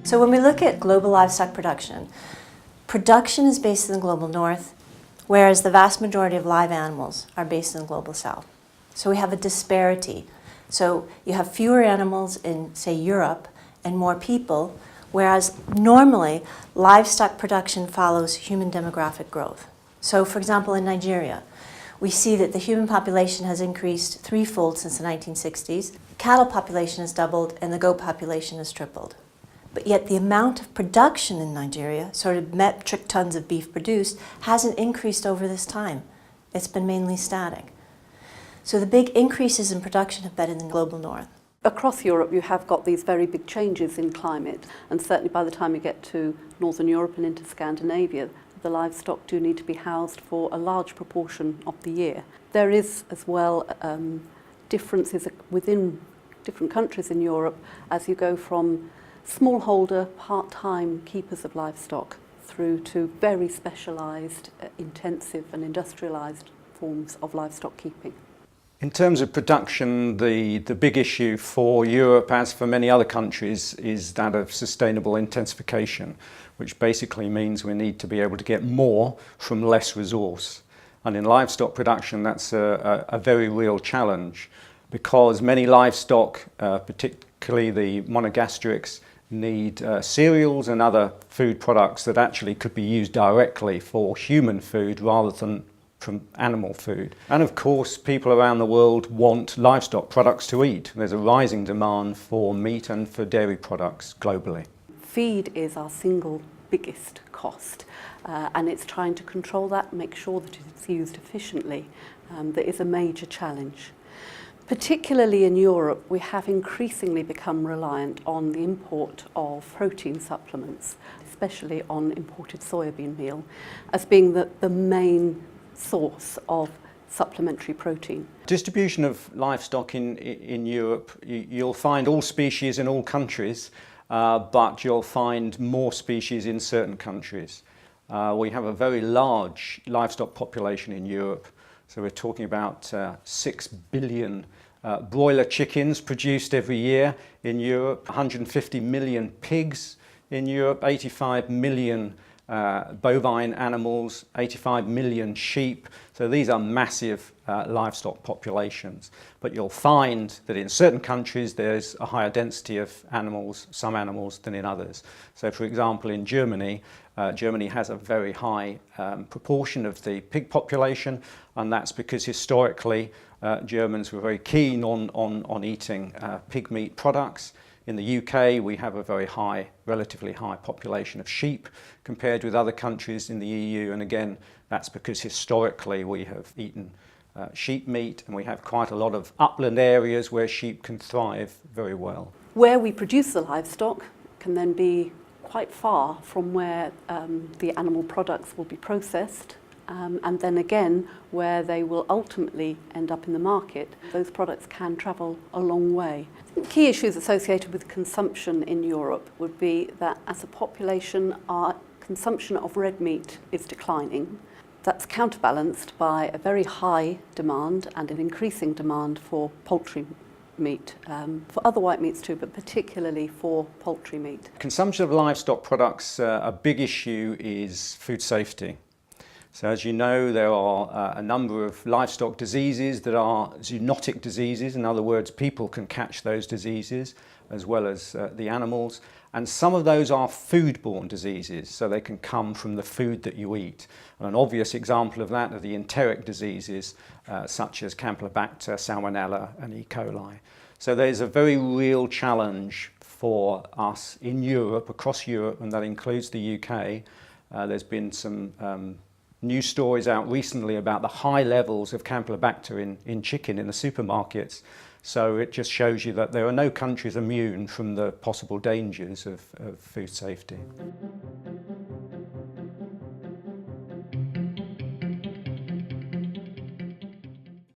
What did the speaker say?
So when we look at global livestock production, production is based in the global north, whereas the vast majority of live animals are based in the global south. So we have a disparity. So you have fewer animals in, say, Europe and more people, whereas normally livestock production follows human demographic growth. So for example, in Nigeria, we see that the human population has increased threefold since the 1960s. Cattle population has doubled and the goat population has tripled. But yet the amount of production in Nigeria, sort of metric tons of beef produced, hasn't increased over this time. It's been mainly static. So the big increases in production have been in the global north. Across Europe you have got these very big changes in climate, and certainly by the time you get to Northern Europe and into Scandinavia, the livestock do need to be housed for a large proportion of the year. There is as well differences within different countries in Europe as you go from smallholder, part-time keepers of livestock through to very specialised, intensive and industrialised forms of livestock keeping. In terms of production, the big issue for Europe, as for many other countries, is that of sustainable intensification, which basically means we need to be able to get more from less resource. And in livestock production, that's a very real challenge, because many livestock, particularly the monogastrics, need cereals and other food products that actually could be used directly for human food rather than from animal food. And of course, people around the world want livestock products to eat. There's a rising demand for meat and for dairy products globally. Feed is our single biggest cost, and it's trying to control that, make sure that it's used efficiently. That is a major challenge. Particularly in Europe, we have increasingly become reliant on the import of protein supplements, especially on imported soybean meal, as being the main source of supplementary protein. Distribution of livestock in Europe, you'll find all species in all countries, but you'll find more species in certain countries. We have a very large livestock population in Europe. So we're talking about 6 billion broiler chickens produced every year in Europe, 150 million pigs in Europe, 85 million bovine animals, 85 million sheep. So these are massive livestock populations. But you'll find that in certain countries there's a higher density of animals, some animals, than in others. So for example, in Germany, Germany has a very high proportion of the pig population, and that's because historically Germans were very keen on eating pig meat products. In the UK, we have a very high, relatively high population of sheep compared with other countries in the EU, and again, that's because historically we have eaten sheep meat, and we have quite a lot of upland areas where sheep can thrive very well. Where we produce the livestock can then be quite far from where the animal products will be processed, and then again where they will ultimately end up in the market. Those products can travel a long way. Key issues associated with consumption in Europe would be that as a population our consumption of red meat is declining. That's counterbalanced by a very high demand and an increasing demand for poultry meat, for other white meats too, but particularly for poultry meat. Consumption of livestock products, a big issue is food safety. So as you know, there are a number of livestock diseases that are zoonotic diseases. In other words, people can catch those diseases as well as the animals. And some of those are foodborne diseases, so they can come from the food that you eat. And an obvious example of that are the enteric diseases such as Campylobacter, Salmonella and E. coli. So there's a very real challenge for us in Europe, across Europe, and that includes the UK. There's been some news stories out recently about the high levels of Campylobacter in chicken in the supermarkets. So it just shows you that there are no countries immune from the possible dangers of food safety.